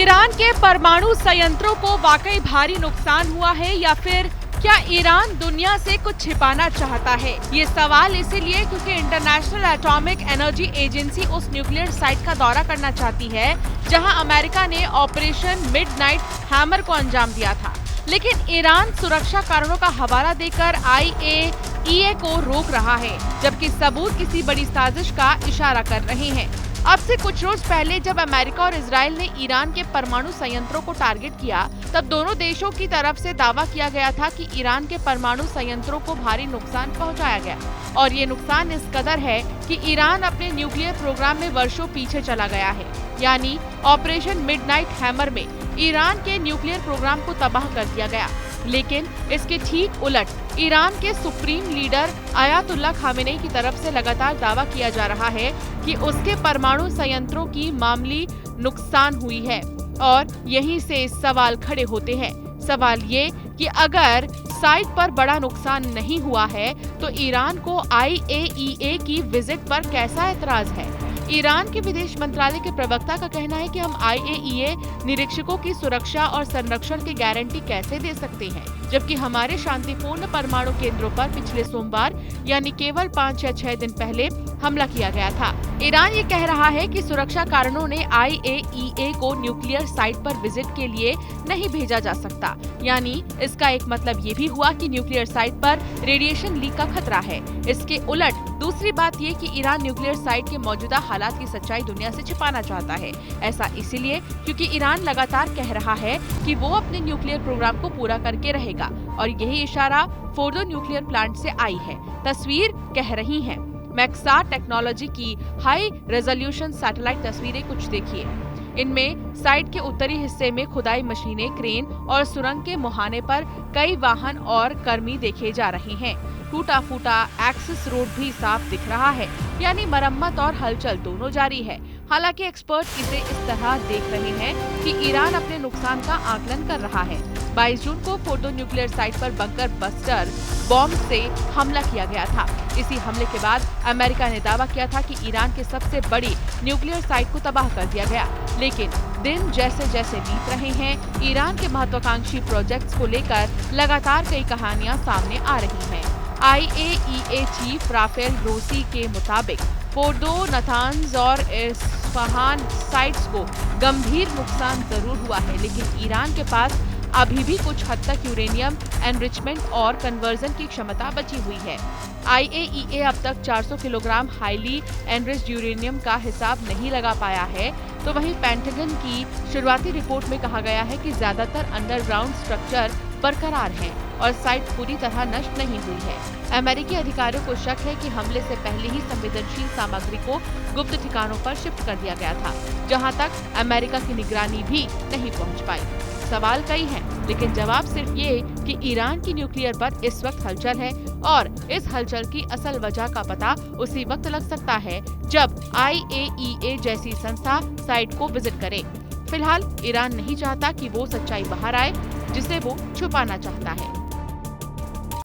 Iran के परमाणु संयंत्रों को वाकई भारी नुकसान हुआ है या फिर क्या ईरान दुनिया से कुछ छिपाना चाहता है? ये सवाल इसीलिए क्योंकि इंटरनेशनल एटॉमिक एनर्जी एजेंसी उस न्यूक्लियर साइट का दौरा करना चाहती है जहां अमेरिका ने ऑपरेशन मिडनाइट हैमर को अंजाम दिया था। लेकिन ईरान सुरक्षा कारणों का हवाला देकर IAEA को रोक रहा है, जबकि सबूत किसी बड़ी साजिश का इशारा कर रहे हैं। अब से कुछ रोज पहले जब अमेरिका और इजराइल ने ईरान के परमाणु संयंत्रों को टारगेट किया, तब दोनों देशों की तरफ से दावा किया गया था कि ईरान के परमाणु संयंत्रों को भारी नुकसान पहुंचाया गया और ये नुकसान इस कदर है कि ईरान अपने न्यूक्लियर प्रोग्राम में वर्षों पीछे चला गया है। यानी ऑपरेशन मिडनाइट हैमर में ईरान के न्यूक्लियर प्रोग्राम को तबाह कर दिया गया। लेकिन इसके ठीक उलट ईरान के सुप्रीम लीडर आयतुल्लाह खामेनेई की तरफ से लगातार दावा किया जा रहा है कि उसके परमाणु संयंत्रों की मामूली नुकसान हुई है और यहीं से सवाल खड़े होते हैं। सवाल ये कि अगर साइट पर बड़ा नुकसान नहीं हुआ है तो ईरान को IAEA की विजिट पर कैसा एतराज है? ईरान के विदेश मंत्रालय के प्रवक्ता का कहना है कि हम IAEA निरीक्षकों की सुरक्षा और संरक्षण की गारंटी कैसे दे सकते हैं, जबकि हमारे शांतिपूर्ण परमाणु केंद्रों पर पिछले सोमवार यानी केवल 5 या 6 दिन पहले हमला किया गया था। ईरान ये कह रहा है कि सुरक्षा कारणों ने IAEA को न्यूक्लियर साइट पर विजिट के लिए नहीं भेजा जा सकता। यानी इसका एक मतलब ये भी हुआ कि न्यूक्लियर साइट पर रेडिएशन लीक का खतरा है। इसके उलट दूसरी बात ये कि ईरान न्यूक्लियर साइट के मौजूदा हालात की सच्चाई दुनिया से छिपाना चाहता है। ऐसा इसीलिए क्योंकि ईरान लगातार कह रहा है कि वो अपने न्यूक्लियर प्रोग्राम को पूरा करके रहेगा और यही इशारा फोर्डो न्यूक्लियर प्लांट से आई है। तस्वीर कह रही है। मैक्सार टेक्नोलॉजी की हाई रेजोल्यूशन सैटेलाइट तस्वीरें कुछ देखिए। इनमें साइट के उत्तरी हिस्से में खुदाई मशीनें, क्रेन और सुरंग के मुहाने पर कई वाहन और कर्मी देखे जा रहे हैं। टूटा फूटा एक्सेस रोड भी साफ दिख रहा है, यानी मरम्मत और हलचल दोनों जारी है। हालांकि एक्सपर्ट इसे इस तरह देख रहे हैं कि ईरान अपने नुकसान का आकलन कर रहा है। 22 जून को फोर्डो न्यूक्लियर साइट पर बंकर बस्टर बॉम्ब से हमला किया गया था। इसी हमले के बाद अमेरिका ने दावा किया था कि ईरान की सबसे बड़ी न्यूक्लियर साइट को तबाह कर दिया गया। लेकिन दिन जैसे जैसे बीत रहे हैं, ईरान के महत्वाकांक्षी प्रोजेक्ट्स को लेकर लगातार कई कहानियां सामने आ रही हैं। IAEA चीफ राफेल ग्रोसी के मुताबिक फोर्डो, नातांज और इस्फहान साइट्स को गंभीर नुकसान जरूर हुआ है, लेकिन ईरान के पास अभी भी कुछ हद तक यूरेनियम एनरिचमेंट और कन्वर्जन की क्षमता बची हुई है। IAEA अब तक 400 किलोग्राम हाईली एनरिच्ड यूरेनियम का हिसाब नहीं लगा पाया है। तो वहीं पेंटागन की शुरुआती रिपोर्ट में कहा गया है कि ज्यादातर अंडरग्राउंड स्ट्रक्चर बरकरार हैं और साइट पूरी तरह नष्ट नहीं हुई है। अमेरिकी अधिकारियों को शक है कि हमले से पहले ही संवेदनशील सामग्री को गुप्त ठिकानों पर शिफ्ट कर दिया गया था, जहां तक अमेरिका की निगरानी भी नहीं पहुंच पाई। सवाल कई हैं, लेकिन जवाब सिर्फ ये कि ईरान की न्यूक्लियर पर इस वक्त हलचल है और इस हलचल की असल वजह का पता उसी वक्त लग सकता है जब IAEA जैसी संस्था साइट को विजिट करे। फिलहाल ईरान नहीं चाहता कि वो सच्चाई बाहर आए जिसे वो छुपाना चाहता है।